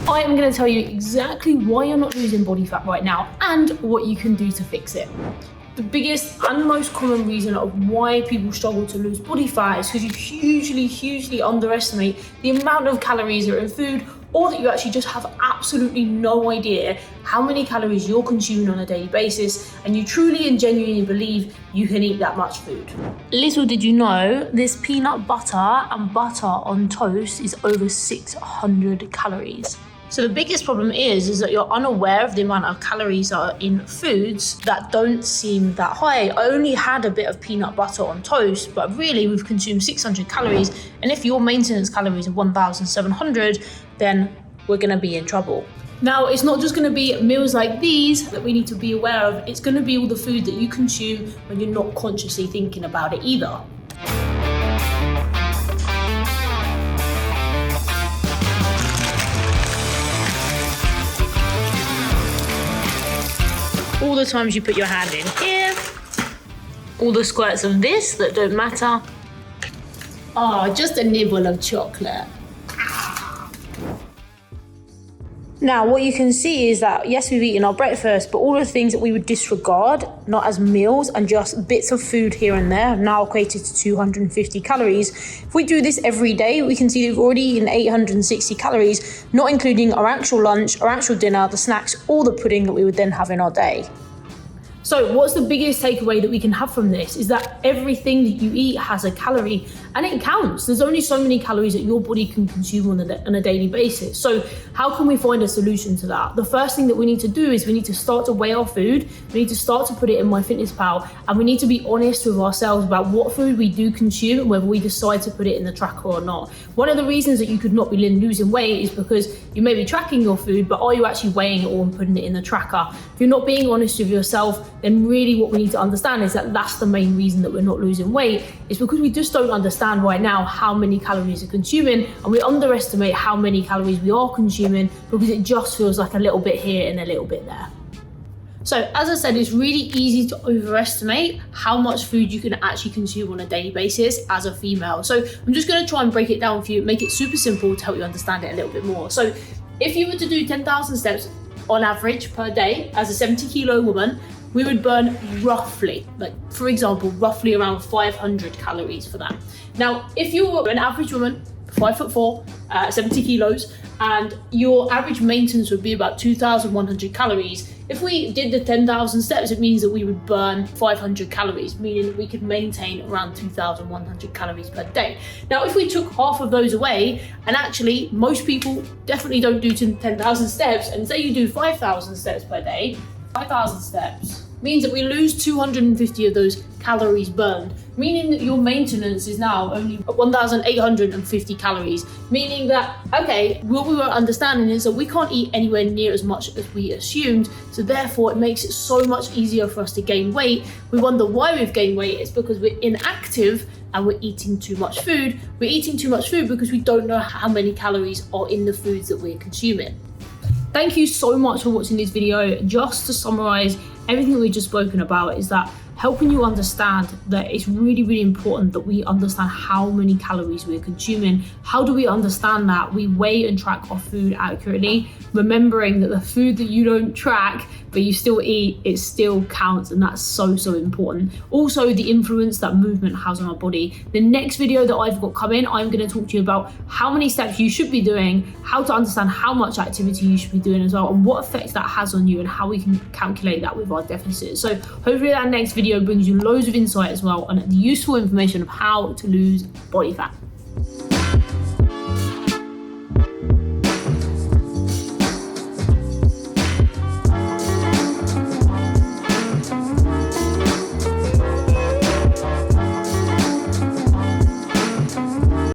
I am going to tell you exactly why you're not losing body fat right now and what you can do to fix it. The biggest and most common reason of why people struggle to lose body fat is because you hugely underestimate the amount of calories that are in food, or that you actually just have absolutely no idea how many calories you're consuming on a daily basis, and you truly and genuinely believe you can eat that much food. Little did you know, this peanut butter and butter on toast is over 600 calories. So the biggest problem is that you're unaware of the amount of calories that are in foods that don't seem that high. I only had a bit of peanut butter on toast, but really we've consumed 600 calories. And if your maintenance calories are 1,700, then we're gonna be in trouble. Now, it's not just gonna be meals like these that we need to be aware of. It's gonna be all the food that you consume when you're not consciously thinking about it either. All the times you put your hand in here, all the squirts of this that don't matter. Oh, just a nibble of chocolate. Now, what you can see is that, yes, we've eaten our breakfast, but all the things that we would disregard, not as meals and just bits of food here and there, have now equated to 250 calories. If we do this every day, we can see that we've already eaten 860 calories, not including our actual lunch, our actual dinner, the snacks, or the pudding that we would then have in our day. So what's the biggest takeaway that we can have from this is that everything that you eat has a calorie, and it counts. There's only so many calories that your body can consume on a daily basis. So how can we find a solution to that? The first thing that we need to do is we need to start to weigh our food. We need to start to put it in MyFitnessPal, and we need to be honest with ourselves about what food we do consume and whether we decide to put it in the tracker or not. One of the reasons that you could not be losing weight is because you may be tracking your food, but are you actually weighing it all and putting it in the tracker? If you're not being honest with yourself, then really what we need to understand is that that's the main reason that we're not losing weight, is because we just don't understand right now how many calories we're consuming, and we underestimate how many calories we are consuming because it just feels like a little bit here and a little bit there. So as I said, it's really easy to overestimate how much food you can actually consume on a daily basis as a female. So I'm just going to try and break it down for you, make it super simple to help you understand it a little bit more. So if you were to do 10,000 steps on average per day as a 70 kilo woman, we would burn roughly, like for example, roughly around 500 calories for that. Now, if you're an average woman, 5'4", 70 kilos, and your average maintenance would be about 2,100 calories, if we did the 10,000 steps, it means that we would burn 500 calories, meaning that we could maintain around 2,100 calories per day. Now, if we took half of those away, and actually most people definitely don't do 10,000 steps, and say you do 5,000 steps per day, 5,000 steps means that we lose 250 of those calories burned, meaning that your maintenance is now only 1,850 calories, meaning that, okay, what we weren't understanding is that we can't eat anywhere near as much as we assumed, so therefore it makes it so much easier for us to gain weight. We wonder why we've gained weight. It's because we're inactive and we're eating too much food. We're eating too much food because we don't know how many calories are in the foods that we're consuming. Thank you so much for watching this video. Just to summarize everything that we've just spoken about is that helping you understand that it's really, really important that we understand how many calories we're consuming. How do we understand that? We weigh and track our food accurately, remembering that the food that you don't track but you still eat, it still counts, and that's so, so important. Also, the influence that movement has on our body. The next video that I've got coming, I'm going to talk to you about how many steps you should be doing, how to understand how much activity you should be doing as well, and what effects that has on you, and how we can calculate that with our deficits. So hopefully that next video brings you loads of insight as well on the useful information of how to lose body fat.